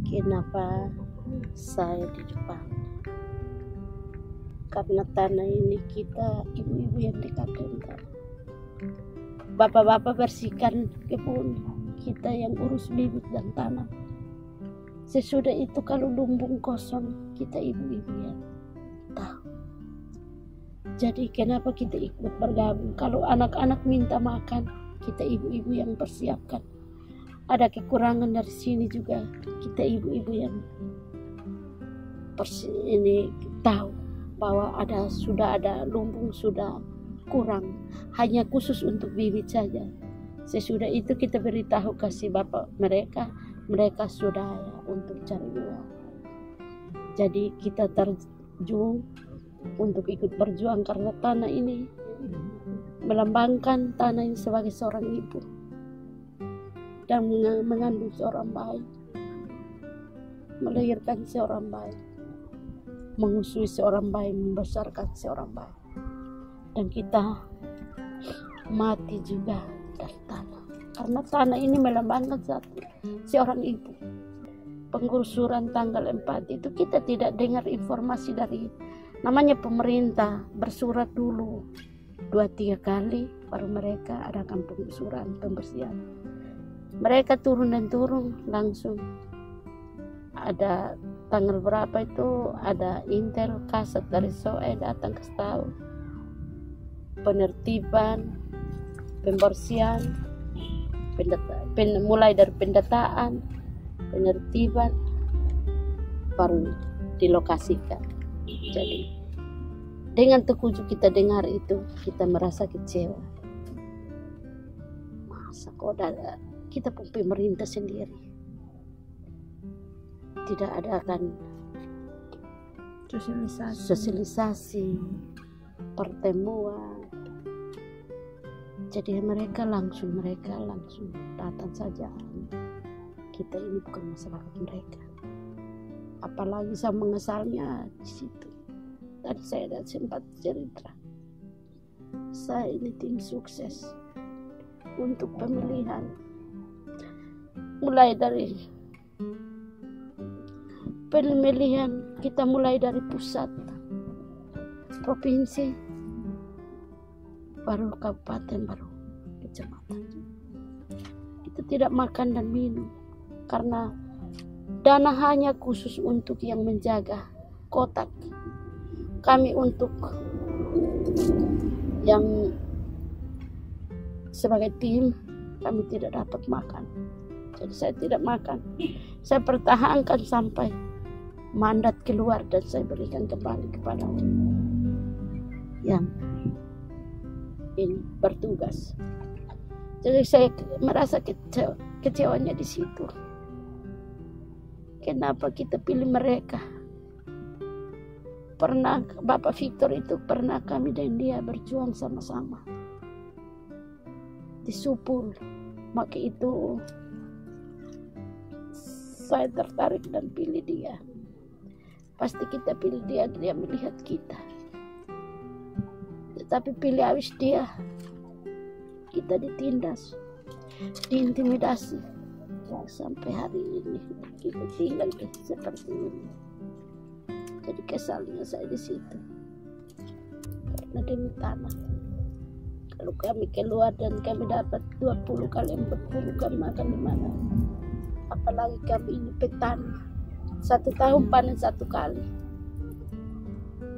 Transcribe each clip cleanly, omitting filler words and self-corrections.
Kenapa saya di Jepang? Karena tanah ini kita ibu-ibu yang dekat dengan tanah. Bapak-bapak bersihkan kebun, kita yang urus bibit dan tanam. Sesudah itu kalau lumbung kosong, kita ibu-ibu yang tahu. Jadi kenapa kita ikut bergabung? Kalau anak-anak minta makan, kita ibu-ibu yang persiapkan. Ada kekurangan dari sini juga, kita ibu-ibu yang ini tahu bahwa sudah ada lumbung, sudah kurang, hanya khusus untuk bibit saja. Sesudah itu kita beritahu kasih bapak mereka sudah untuk cari uang. Jadi kita terjun untuk ikut berjuang karena tanah ini melambangkan tanah ini sebagai seorang ibu dan mengandung seorang bayi, melahirkan seorang bayi, mengusui seorang bayi, membesarkan seorang bayi, dan kita mati juga dari tanah karena tanah ini melambangkan seorang ibu. Penggusuran tanggal 4 itu kita tidak dengar informasi dari namanya pemerintah, bersurat dulu 2-3 kali baru mereka adakan penggusuran, pembersihan. Mereka turun langsung. Ada tanggal berapa itu ada intel kasat dari SOE datang ke tahu. Penertiban, pembersihan, mulai dari pendataan, penertiban, baru dilokasikan. Jadi dengan terkejut kita dengar itu, kita merasa kecewa. Masa kok ada kita pun pemerintah sendiri tidak ada kan sosialisasi, pertemuan. Jadi mereka langsung datang saja. Kita ini bukan masyarakat mereka. Apalagi saya mengesalnya di situ. Tadi saya ada sempat cerita. Saya ini tim sukses untuk pemilihan. Mulai dari pemilihan kita mulai dari pusat, provinsi, baru kabupaten, baru kecamatan. Kita tidak makan dan minum karena dana hanya khusus untuk yang menjaga kotak. Kami untuk yang sebagai tim kami tidak dapat makan. Jadi saya tidak makan. Saya pertahankan sampai mandat keluar dan saya berikan kembali kepada yang ini bertugas. Jadi saya merasa kecewanya di situ. Kenapa kita pilih mereka? Pernah Bapak Victor itu pernah kami dan dia berjuang sama-sama di Supul. Maka itu saya tertarik dan pilih dia. Pasti kita pilih dia melihat kita. Tetapi pilih habis dia, kita ditindas, diintimidasi. Sampai hari ini kita tinggal seperti ini. Jadi kesalnya saya di situ. Karena demi tanah. Kalau kami keluar dan kami dapat 20 kali 40, kami makan di mana? Apalagi kami ini petani, 1 tahun panen 1 kali.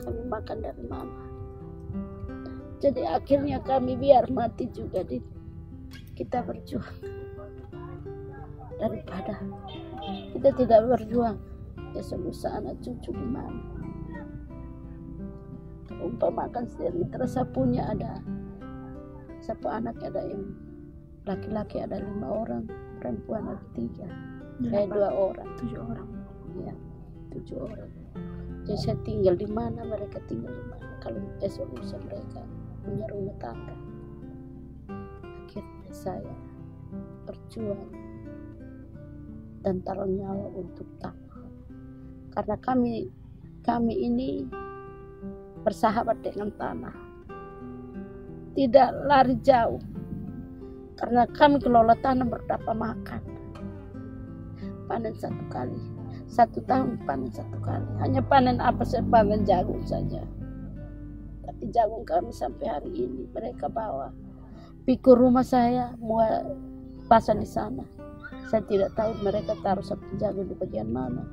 Kami makan dari mana? Jadi akhirnya kami biar mati juga kita berjuang daripada kita tidak berjuang. Ya selusa anak cucu gimana? Umpamakan sendiri terasa punya ada satu anak, ada yang laki-laki ada 5 orang, perempuan ada 3, 2 orang, 7 orang. Ya, 7 orang. Jadi saya tinggal di mana, mereka tinggal di mana. Kalau esok lusa mereka punya rumah tangga. Akhirnya saya berjuang dan taruh nyawa untuk tanah. Karena kami ini bersahabat dengan tanah. Tidak lari jauh. Karena kami kelola tanah berdapat makan. panen 1 kali. 1 tahun panen 1 kali. Hanya panen apa saja, panen jagung saja. Tapi jagung kami sampai hari ini mereka bawa. Pikul rumah saya mau pasang di sana. Saya tidak tahu mereka taruh sapu jagung di bagian mana.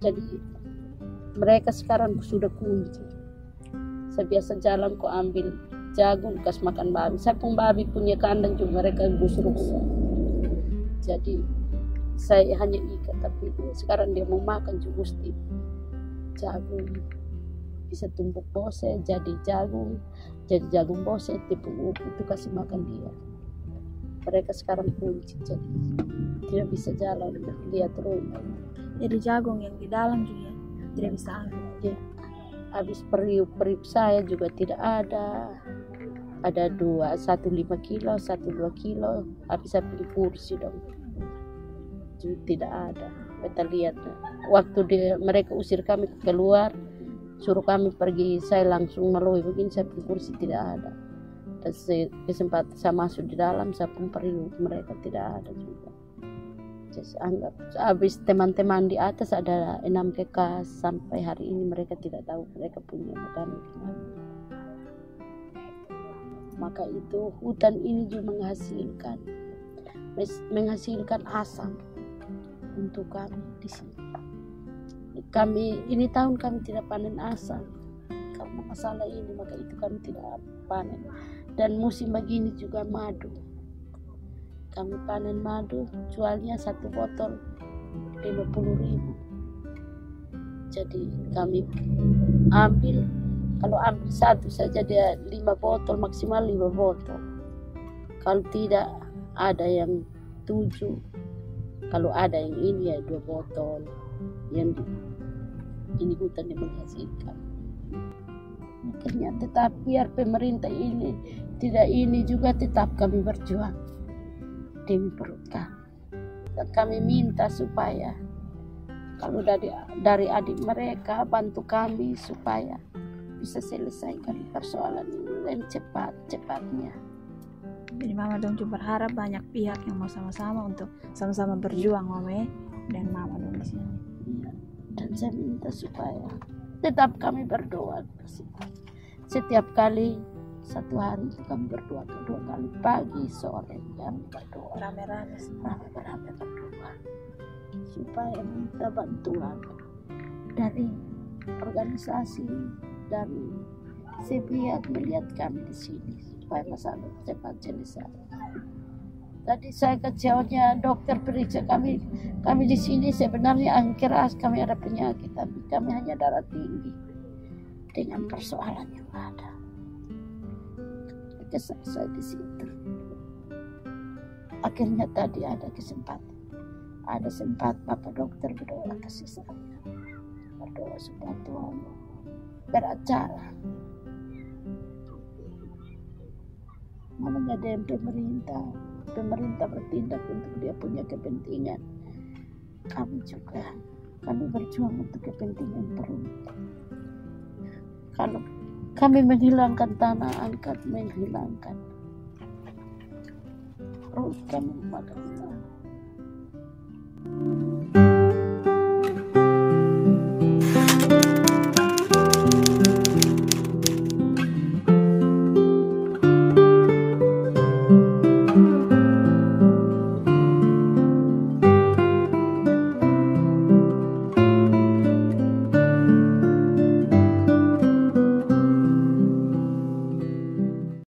Jadi mereka sekarang sudah kunci. Saya biasa jalan kok ambil jagung kas makan babi. Saya pun babi punya kandang juga mereka gusur. Jadi saya hanya ikat, tapi sekarang dia mau makan juga mesti jagung. Bisa tumbuk bose jadi jagung bose tepung upu itu kasih makan dia. Mereka sekarang kunci, jadi tidak bisa jalan lihat rumah. Jadi jagung yang di dalam juga tidak bisa ambil. Ya. Habis periuk saya juga tidak ada. Ada 2, 1 5 kilo, 1 2 kilo. Habis saya beli kursi dong. Juga tidak ada. Kita lihat waktu mereka usir kami keluar, suruh kami pergi, saya langsung melalui begini, saya beli kursi tidak ada. Dan kesempatan saya masuk di dalam, saya pun periuk, mereka tidak ada juga. Jadi anggap habis teman-teman di atas ada 6 kekas sampai hari ini mereka tidak tahu mereka punya makan. Maka itu hutan ini juga menghasilkan asam untuk kami di sini. Kami ini tahun kami tidak panen asam karena masalah ini, maka itu kami tidak panen. Dan musim begini juga madu. Kami panen madu, jualnya 1 botol 50.000. Jadi kami ambil, kalau ambil 1 saja dia 5 botol, maksimal 5 botol. Kalau tidak ada yang 7, kalau ada yang ini ya 2 botol. Yang ini hutan yang menghasilkan. Akhirnya tetap biar pemerintah ini tidak ini juga tetap kami berjuang demi perut kami. Dan kami minta supaya kalau dari adik mereka bantu kami supaya bisa selesaikan persoalan ini dan cepatnya. Jadi Mama dong juga berharap banyak pihak yang mau sama-sama untuk sama-sama berjuang Mama dan Mama dong di sini. Iya. Dan saya minta supaya tetap kami berdoa. Setiap kali 1 hari itu kami berdoa 2 kali, pagi sore kami berdoa. Rame-rame berdoa supaya minta bantuan dari organisasi, dari sepihak melihat kami di sini supaya masalah cepat selesai. Tadi saya kecewaannya dokter periksa kami di sini sebenarnya keras kami ada penyakit, tapi kami hanya darah tinggi dengan persoalan yang ada. Kesal saya di situ. Akhirnya tadi ada kesempatan, ada sempat Bapak dokter berdoa kasih saya, berdoa supaya Tuhan beracara. Mana ada yang pemerintah bertindak untuk dia punya kepentingan. Kami berjuang untuk kepentingan perut. Kalau kami menghilangkan tanah, angkat menghilangkan perut kami makan.